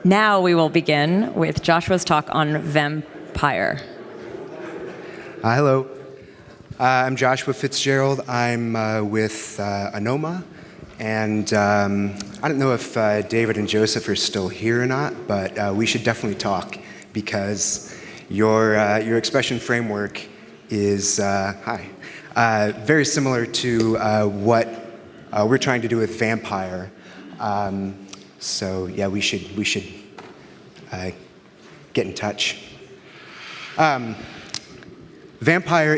Now we will begin with Joshua's talk on VampIR. Hello. I'm Joshua Fitzgerald. I'm with Anoma. And I don't know if David and Joseph are still here or not, but we should definitely talk because your expression framework is very similar to what we're trying to do with VampIR. So yeah, we should get in touch. VampIR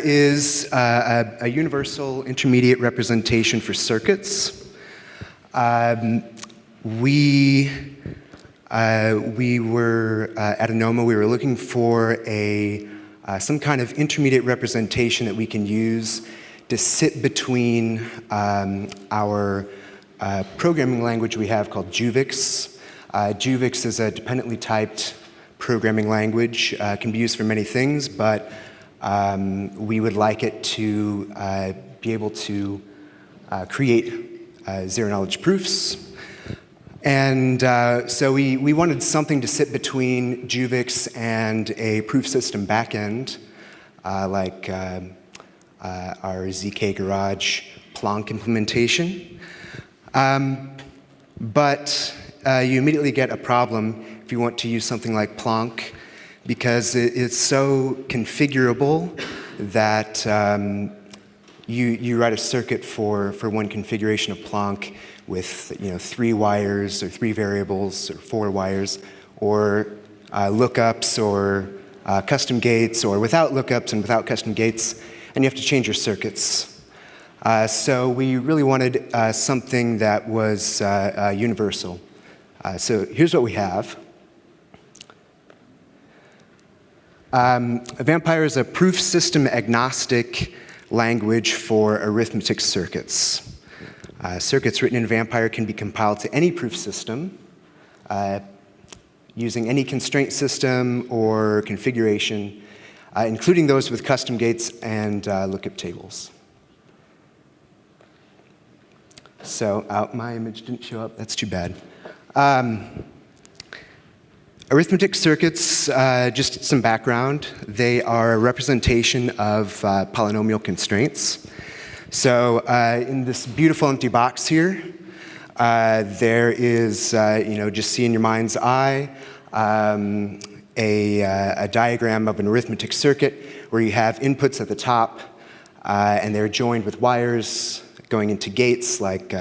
is a universal intermediate representation for circuits. We were at Anoma. We were looking for some kind of intermediate representation that we can use to sit between our programming language we have called Juvix. Juvix is a dependently typed programming language. Can be used for many things, but we would like it to be able to create zero-knowledge proofs. And so we wanted something to sit between Juvix and a proof system backend, like our ZK Garage Plonk implementation. But you immediately get a problem if you want to use something like Plonk, because it's so configurable that you write a circuit for one configuration of Plonk with 3 wires or 3 variables or 4 wires, or lookups or custom gates, or without lookups and without custom gates, and you have to change your circuits. So we really wanted something that was universal. So here's what we have. VampIR is a proof system agnostic language for arithmetic circuits. Circuits written in VampIR can be compiled to any proof system using any constraint system or configuration, including those with custom gates and lookup tables. So my image didn't show up. That's too bad. Arithmetic circuits, just some background, they are a representation of polynomial constraints. So in this beautiful empty box here, there is, just see in your mind's eye, a diagram of an arithmetic circuit where you have inputs at the top, and they're joined with wires going into gates like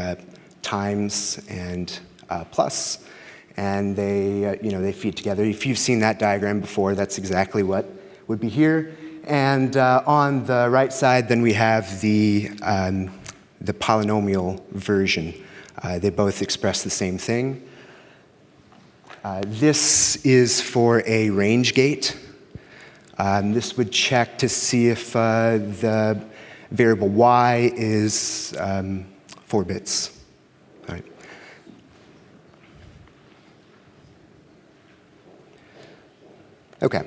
times and plus. And they feed together. If you've seen that diagram before, that's exactly what would be here. And on the right side, then we have the polynomial version. They both express the same thing. This is for a range gate. This would check to see if the variable y is 4 bits. All right. Okay.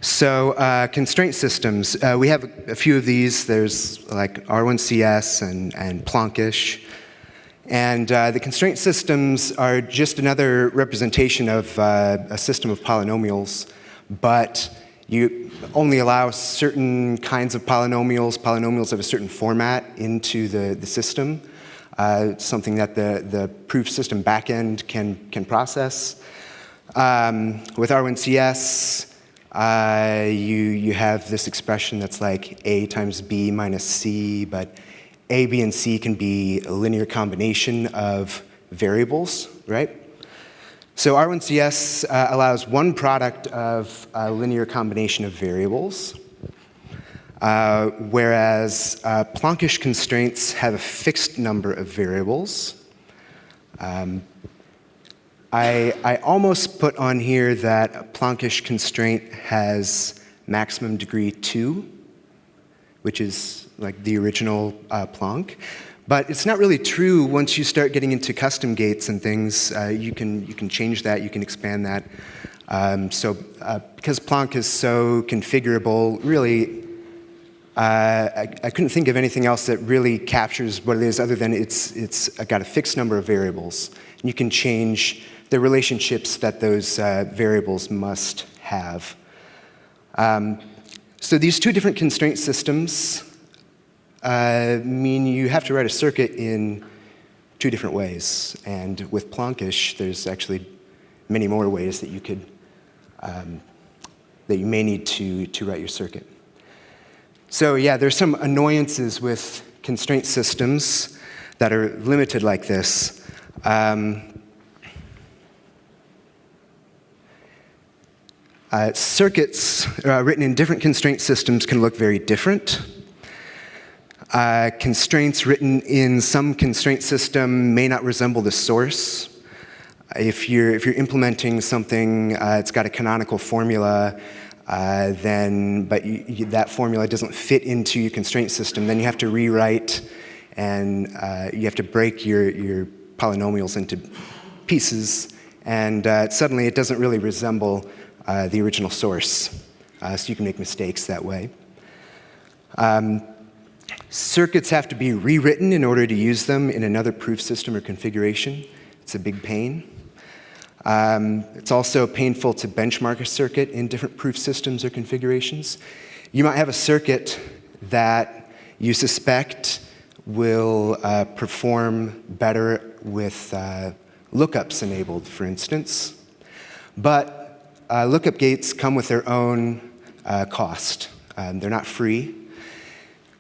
So constraint systems, we have a few of these. There's like R1CS and Plonkish. And the constraint systems are just another representation of a system of polynomials, but you only allow certain kinds of polynomials of a certain format into the system, something that the proof system backend can process. With R1CS, you have this expression that's like A times B minus C, but A, B, and C can be a linear combination of variables, right? So R1CS allows one product of a linear combination of variables, whereas Plonkish constraints have a fixed number of variables. I almost put on here that a Plonkish constraint has maximum degree 2, which is like the original Plonk. But it's not really true once you start getting into custom gates and things. You can change that, you can expand that. Because Plonk is so configurable, really, I couldn't think of anything else that really captures what it is other than it's got a fixed number of variables. And you can change the relationships that those variables must have. So these two different constraint systems mean you have to write a circuit in two different ways. And with Plonkish, there's actually many more ways that you could that you may need to write your circuit. So yeah, there's some annoyances with constraint systems that are limited like this. Circuits written in different constraint systems can look very different. Constraints written in some constraint system may not resemble the source. If you're implementing something, it's got a canonical formula, but that formula doesn't fit into your constraint system, then you have to rewrite, and you have to break your polynomials into pieces, and suddenly it doesn't really resemble the original source. So you can make mistakes that way. Circuits have to be rewritten in order to use them in another proof system or configuration. It's a big pain. It's also painful to benchmark a circuit in different proof systems or configurations. You might have a circuit that you suspect will perform better with lookups enabled, for instance. But lookup gates come with their own cost. They're not free.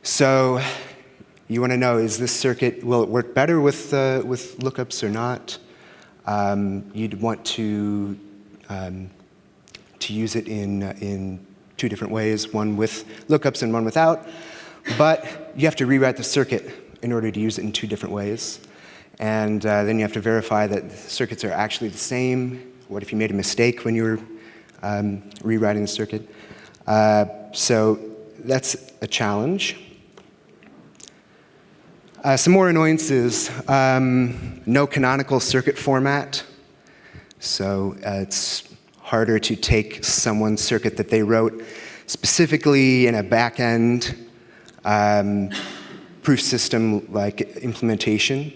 So you want to know, is this circuit, will it work better with lookups or not? You'd want to use it in two different ways, one with lookups and one without. But you have to rewrite the circuit in order to use it in two different ways. And then you have to verify that the circuits are actually the same. What if you made a mistake when you were rewriting the circuit? So that's a challenge. Some more annoyances. No canonical circuit format. So it's harder to take someone's circuit that they wrote specifically in a backend proof system like implementation,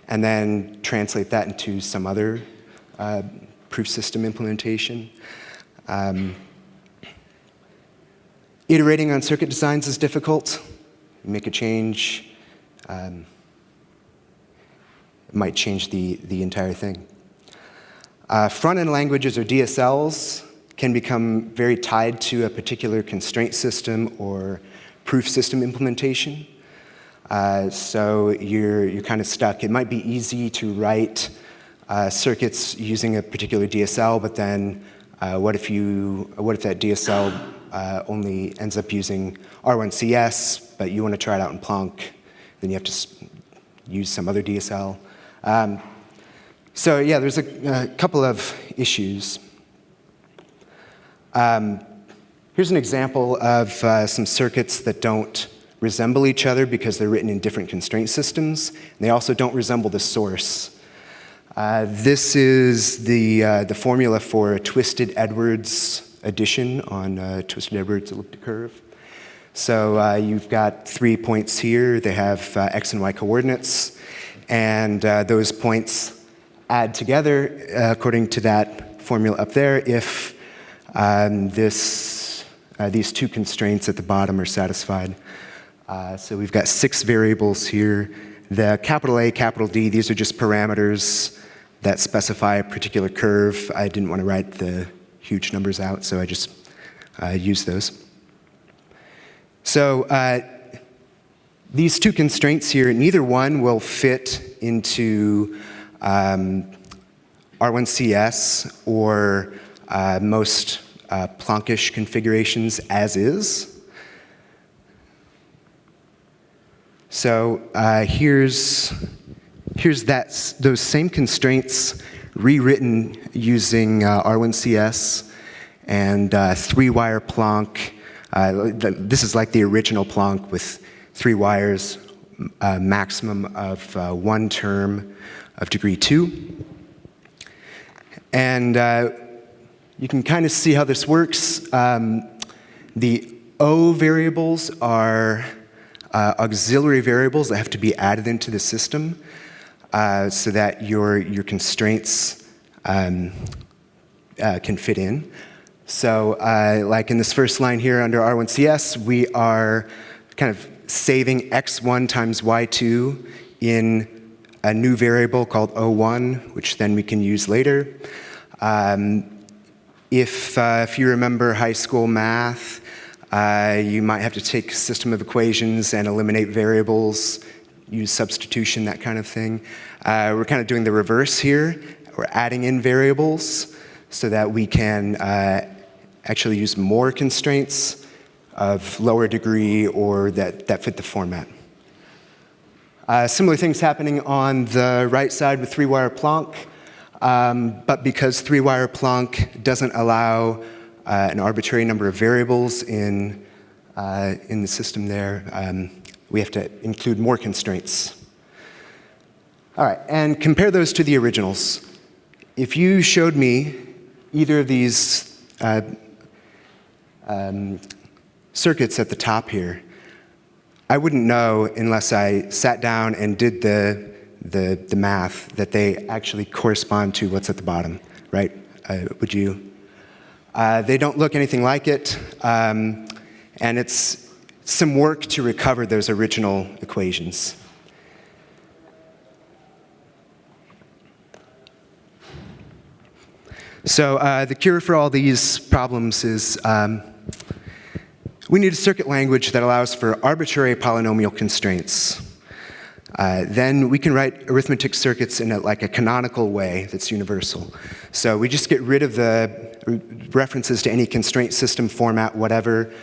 and then translate that into some other proof system implementation. Iterating on circuit designs is difficult. You make a change, it might change the entire thing. Front-end languages, or DSLs, can become very tied to a particular constraint system or proof system implementation. So you're kind of stuck. It might be easy to write circuits using a particular DSL, but then what if that DSL only ends up using R1CS, but you want to try it out in Plonk, then you have to use some other DSL. So yeah, there's a couple of issues. Here's an example of some circuits that don't resemble each other because they're written in different constraint systems. And they also don't resemble the source. This is the formula for a twisted Edwards addition on twisted Edwards elliptic curve. So you've got 3 points here. They have x and y coordinates. And those points add together according to that formula up there if these two constraints at the bottom are satisfied. So we've got 6 variables here. The capital A, capital D, these are just parameters that specify a particular curve. I didn't want to write the huge numbers out, so I just used those. So these two constraints here, neither one will fit into R1CS or most Plonkish configurations as is. So here's those same constraints rewritten using R1CS and 3-wire Plonk. This is like the original Plonk with 3 wires, maximum of 1 term of degree 2. And you can kind of see how this works. The O variables are auxiliary variables that have to be added into the system so that your constraints can fit in. So like in this first line here under R1CS, we are kind of saving x1 times y2 in a new variable called O1, which then we can use later. If you remember high school math, you might have to take a system of equations and eliminate variables, use substitution, that kind of thing. We're kind of doing the reverse here. We're adding in variables so that we can actually use more constraints of lower degree or that fit the format. Similar things happening on the right side with three-wire Plonk, but because three-wire Plonk doesn't allow an arbitrary number of variables in the system there, we have to include more constraints. All right, and compare those to the originals. If you showed me either of these circuits at the top here, I wouldn't know unless I sat down and did the math that they actually correspond to what's at the bottom, right? Would you? They don't look anything like it, and it's some work to recover those original equations. So the cure for all these problems is we need a circuit language that allows for arbitrary polynomial constraints. Then we can write arithmetic circuits in like a canonical way that's universal. So we just get rid of the references to any constraint system format, whatever,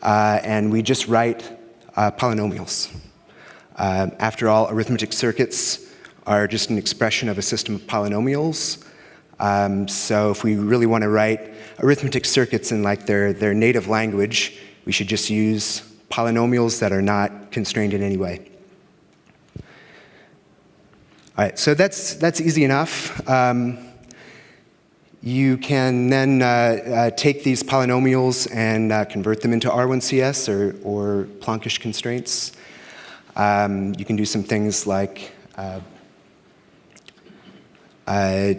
and we just write polynomials. After all, arithmetic circuits are just an expression of a system of polynomials. So if we really want to write arithmetic circuits in like their native language, we should just use polynomials that are not constrained in any way. All right, so that's easy enough. You can then take these polynomials and convert them into R1CS or Plonkish constraints. You can do some things like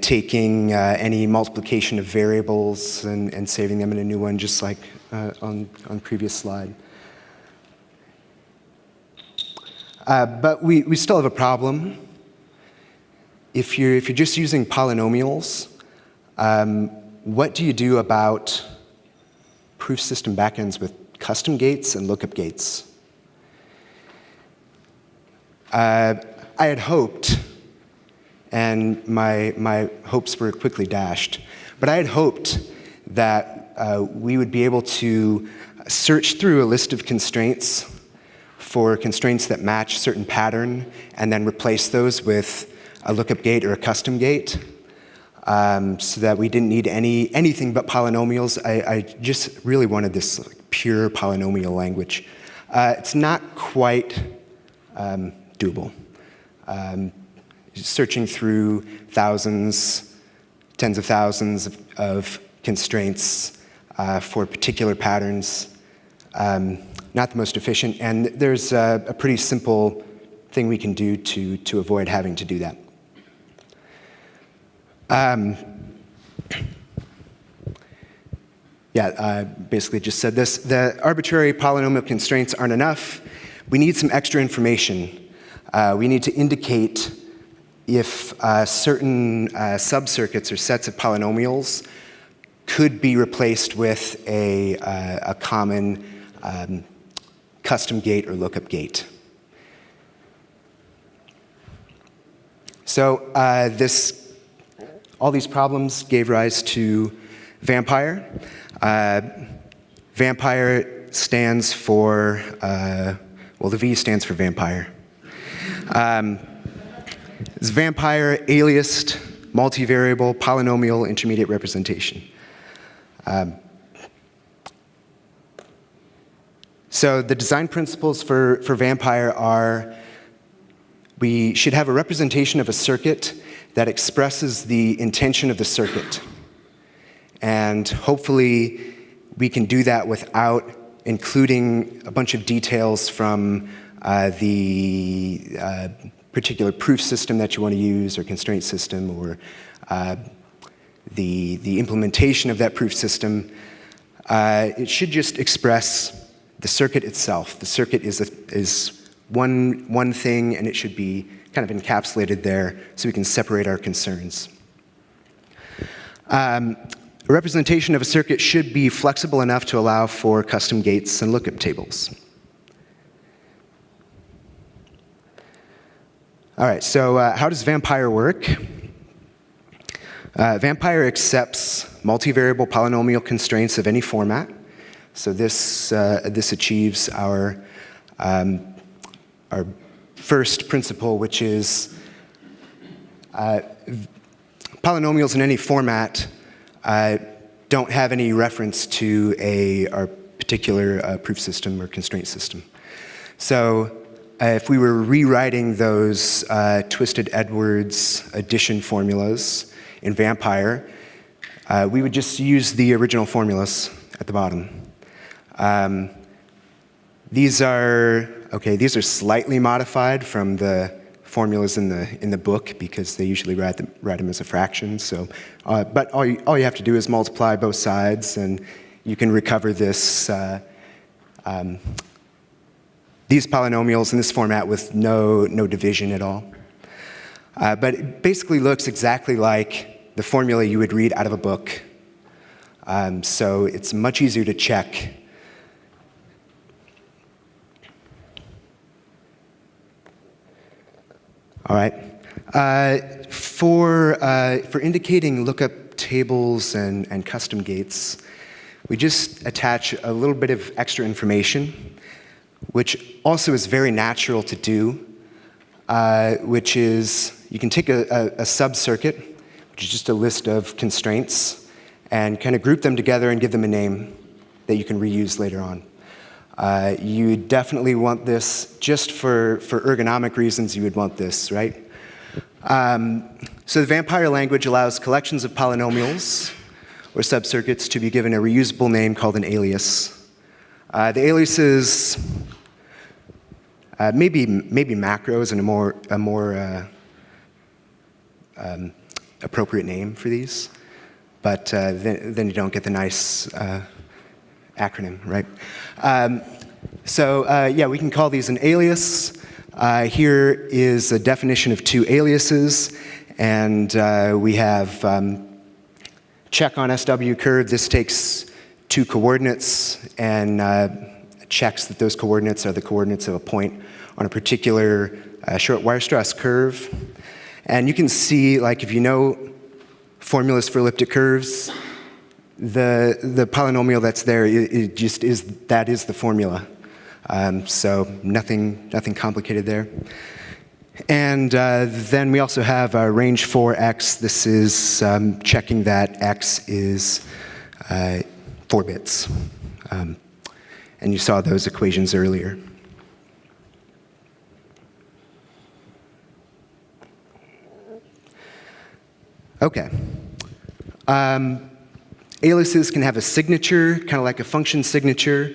taking any multiplication of variables and saving them in a new one, just like on previous slide. But we still have a problem. If you're just using polynomials, what do you do about proof system backends with custom gates and lookup gates? I had hoped, and my hopes were quickly dashed, but I had hoped that we would be able to search through a list of constraints for constraints that match certain pattern and then replace those with a lookup gate or a custom gate, so that we didn't need anything but polynomials. I just really wanted this pure polynomial language. It's not quite doable. Searching through thousands, tens of thousands of constraints for particular patterns, not the most efficient, and there's a pretty simple thing we can do to avoid having to do that. Basically just said this. The arbitrary polynomial constraints aren't enough. We need some extra information. We need to indicate if certain subcircuits or sets of polynomials could be replaced with a common custom gate or lookup gate. So all these problems gave rise to VampIR. VampIR stands for, the V stands for VampIR. It's VampIR aliased multivariable polynomial intermediate representation. So the design principles for VampIR are we should have a representation of a circuit that expresses the intention of the circuit. And hopefully we can do that without including a bunch of details from the particular proof system that you want to use or constraint system or the implementation of that proof system, it should just express the circuit itself. The circuit is one thing, and it should be kind of encapsulated there so we can separate our concerns. A representation of a circuit should be flexible enough to allow for custom gates and lookup tables. All right, so how does VampIR work? VampIR accepts multivariable polynomial constraints of any format. So this achieves our first principle, which is polynomials in any format don't have any reference to our particular proof system or constraint system. So if we were rewriting those twisted Edwards addition formulas in VampIR, we would just use the original formulas at the bottom. These are slightly modified from the formulas in the book because they usually write them as a fraction. So, but all you have to do is multiply both sides, and you can recover this these polynomials in this format with no division at all. But it basically looks exactly like the formula you would read out of a book. So it's much easier to check. All right. For indicating lookup tables and custom gates, we just attach a little bit of extra information, which also is very natural to do, which is you can take a subcircuit, which is just a list of constraints, and kind of group them together and give them a name that you can reuse later on. You definitely want this, just for ergonomic reasons, you would want this, right? So the VampIR language allows collections of polynomials or subcircuits to be given a reusable name called an alias. The aliases, maybe macros and a more appropriate name for these, but then you don't get the nice acronym, right? Yeah, we can call these an alias. Here is a definition of two aliases, and we have check on SW curve. This takes two coordinates and checks that those coordinates are the coordinates of a point on a particular short Weierstrass curve. And you can see, like, if you know formulas for elliptic curves, the polynomial that's there, that is the formula. So nothing complicated there. And then we also have range 4x. This is checking that x is 4 bits. And you saw those equations earlier. Okay. Aliases can have a signature, kind of like a function signature,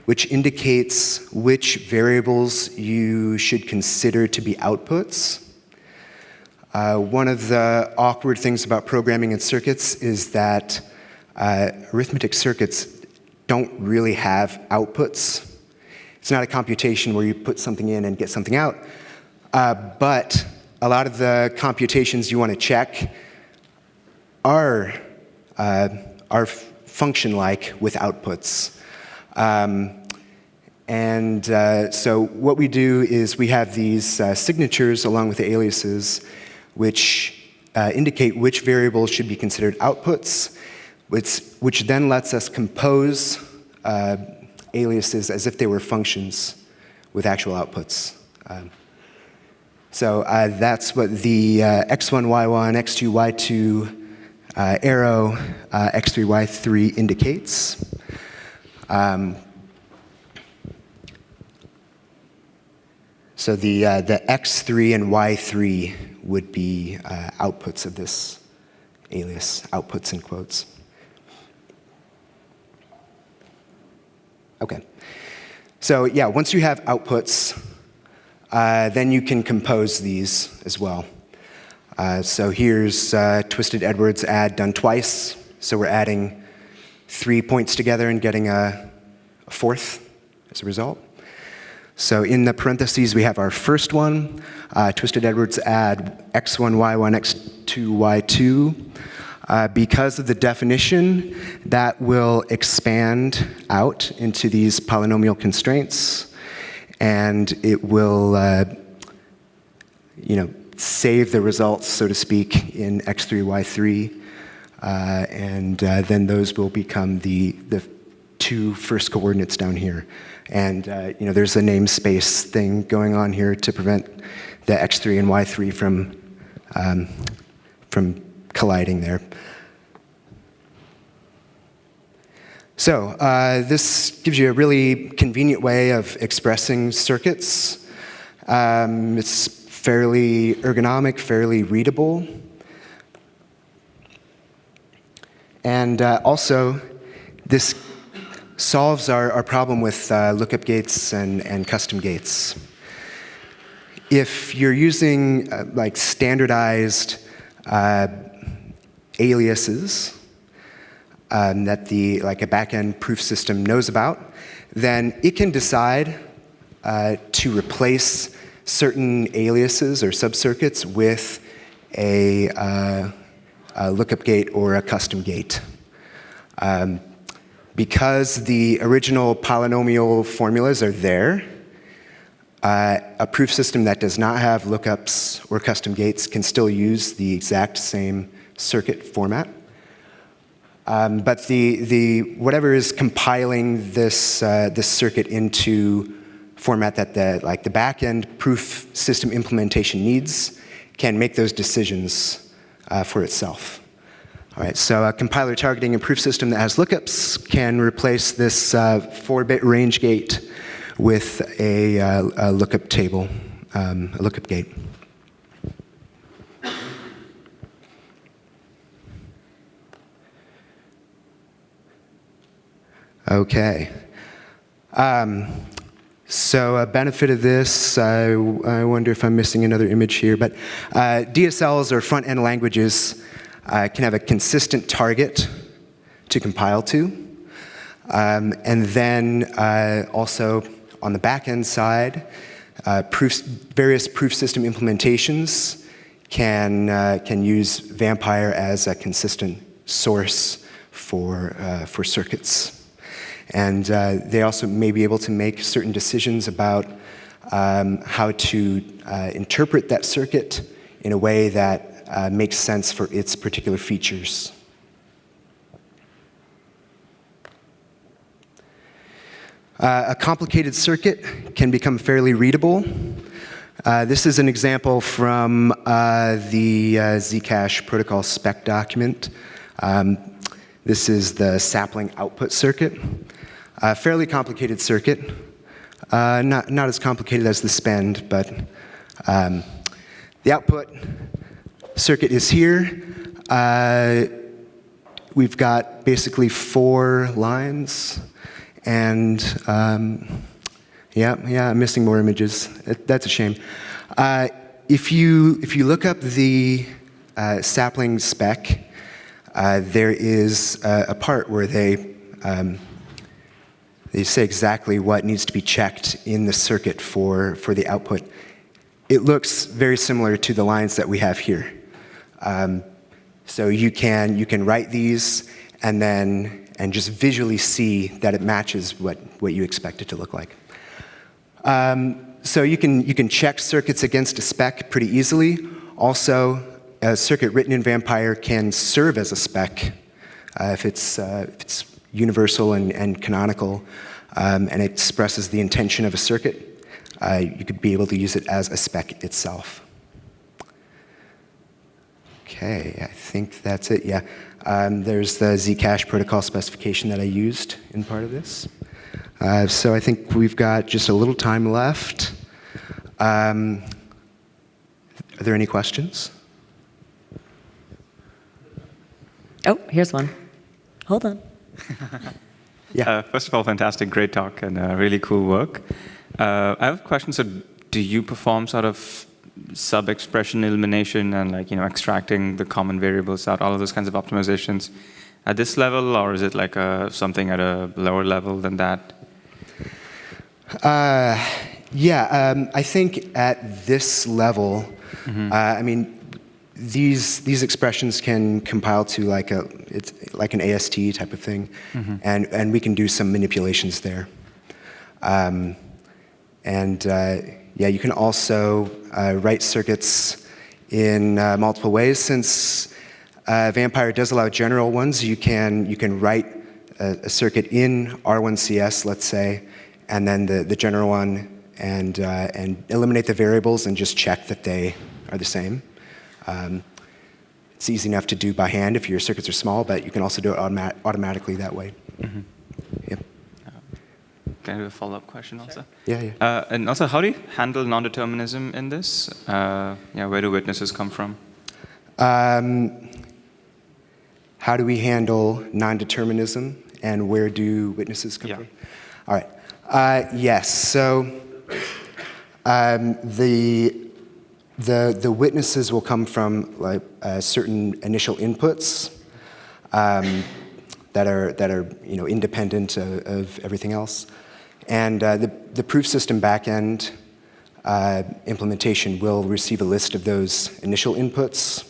which indicates which variables you should consider to be outputs. One of the awkward things about programming in circuits is that arithmetic circuits don't really have outputs. It's not a computation where you put something in and get something out. But a lot of the computations you want to check are function-like with outputs. So what we do is we have these signatures along with the aliases, which indicate which variables should be considered outputs, which then lets us compose aliases as if they were functions with actual outputs. So that's what the x1, y1, x2, y2 arrow x3, y3 indicates. So the x3 and y3 would be outputs of this alias, outputs in quotes. Okay. So yeah, once you have outputs, then you can compose these as well. So here's twisted Edwards add done twice. So we're adding 3 points together and getting a fourth as a result. So in the parentheses, we have our first one, twisted Edwards add x1, y1, x2, y2. Because of the definition, that will expand out into these polynomial constraints, and it will save the results, so to speak, in x3, y3, and then those will become the two first coordinates down here. And there's a namespace thing going on here to prevent the x3 and y3 from colliding there. So this gives you a really convenient way of expressing circuits. It's fairly ergonomic, fairly readable. And also, this solves our problem with lookup gates and custom gates. If you're using like standardized aliases that a backend proof system knows about, then it can decide to replace certain aliases or subcircuits with a lookup gate or a custom gate. Because the original polynomial formulas are there, a proof system that does not have lookups or custom gates can still use the exact same circuit format. But whatever is compiling this circuit into format that the backend proof system implementation needs can make those decisions for itself. All right, so a compiler targeting a proof system that has lookups can replace this 4-bit range gate with a lookup table, a lookup gate. Okay. So a benefit of this, I wonder if I'm missing another image here, but DSLs or front-end languages can have a consistent target to compile to. And then also on the back-end side, various proof system implementations can use VampIR as a consistent source for circuits. And they also may be able to make certain decisions about how to interpret that circuit in a way that makes sense for its particular features. A complicated circuit can become fairly readable. This is an example from the Zcash protocol spec document. This is the sapling output circuit. A fairly complicated circuit. Not as complicated as the spend, but the output circuit is here. We've got basically 4 lines, and yeah, I'm missing more images. That's a shame. If you look up the sapling spec, there is a part where they say exactly what needs to be checked in the circuit for the output. It looks very similar to the lines that we have here. So you can write these and just visually see that it matches what you expect it to look like. So you can check circuits against a spec pretty easily. Also, a circuit written in VampIR can serve as a spec if it's universal and canonical, and it expresses the intention of a circuit. You could be able to use it as a spec itself. Okay, I think that's it, yeah. There's the Zcash protocol specification that I used in part of this. So I think we've got just a little time left. Are there any questions? Oh, here's one. Hold on. Yeah. First of all, fantastic, great talk, and really cool work. I have a question. So, do you perform sort of sub-expression elimination and like, extracting the common variables out, all of those kinds of optimizations at this level, or is it like something at a lower level than that? I think at this level, I mean, these expressions can compile to it's like an AST type of thing, and we can do some manipulations there. You can also write circuits in multiple ways. Since VampIR does allow general ones, you can write a circuit in R1CS, let's say, and then the general one, and eliminate the variables and just check that they are the same. It's easy enough to do by hand if your circuits are small, but you can also do it automatically that way. Yep. Can I have a follow-up question also? Yeah. And also, how do you handle non-determinism in this? Where do witnesses come from? How do we handle non-determinism, and where do witnesses come from? All right. Yes. So the witnesses will come from certain initial inputs that are independent of everything else, and the proof system backend implementation will receive a list of those initial inputs,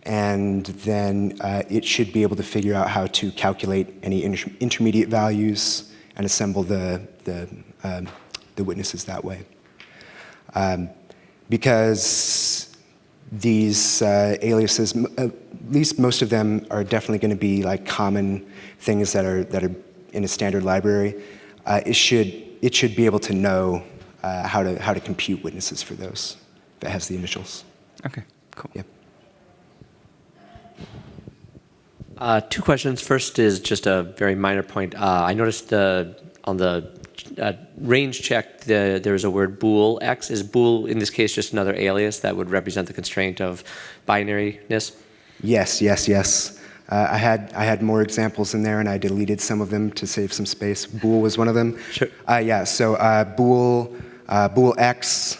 and then it should be able to figure out how to calculate any intermediate values and assemble the witnesses that way. Because these aliases, at least most of them, are definitely going to be like common things that are in a standard library. It should be able to know how to compute witnesses for those if it has the initials. Okay, cool. Yep. Two questions. First is just a very minor point. I noticed on the range check, there's a word bool x. Is bool, in this case, just another alias that would represent the constraint of binariness? Yes. I had more examples in there, and I deleted some of them to save some space. Bool was one of them. Sure. So bool x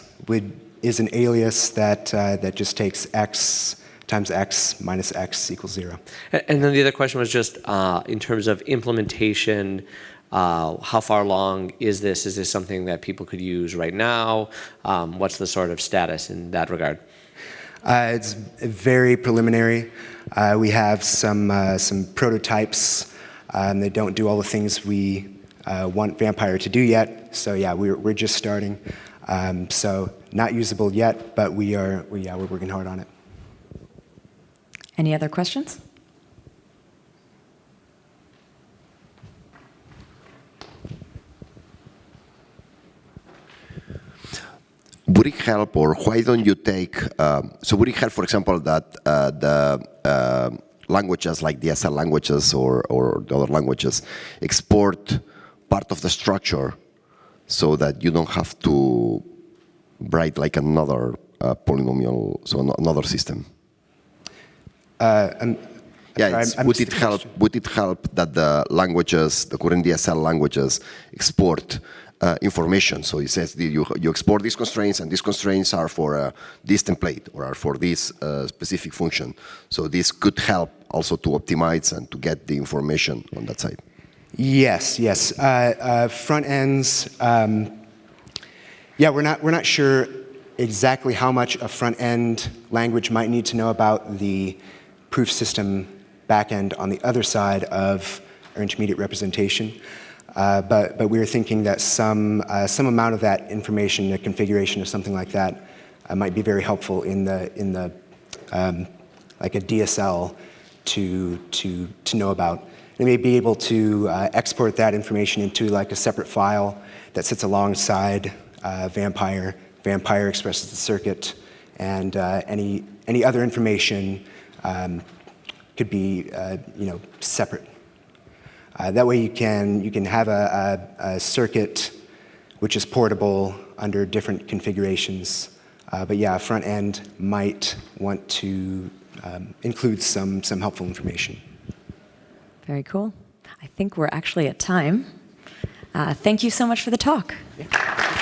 is an alias that just takes x times x minus x equals 0. And then the other question was just in terms of implementation. How far along is this? Is this something that people could use right now? What's the sort of status in that regard? It's very preliminary. We have some prototypes. They don't do all the things we want VampIR to do yet. So yeah, we're just starting. So not usable yet, but we're working hard on it. Any other questions? Would it help, or why don't you take, so would it help, for example, that the languages like DSL languages or the other languages export part of the structure so that you don't have to write like another polynomial, so another system? Would it help that the languages, the current DSL languages, export information? So it says you export these constraints, and these constraints are for this template or are for this specific function. So this could help also to optimize and to get the information on that side. Yes. Front ends. We're not sure exactly how much a front end language might need to know about the proof system backend on the other side of our intermediate representation. But we were thinking that some amount of that information, the configuration or something like that, might be very helpful in the like a DSL to know about. They may be able to export that information into like a separate file that sits alongside VampIR. VampIR expresses the circuit, and any other information could be separate. That way you can have a circuit which is portable under different configurations. But yeah, a front end might want to include some helpful information. Very cool. I think we're actually at time. Thank you so much for the talk. Yeah.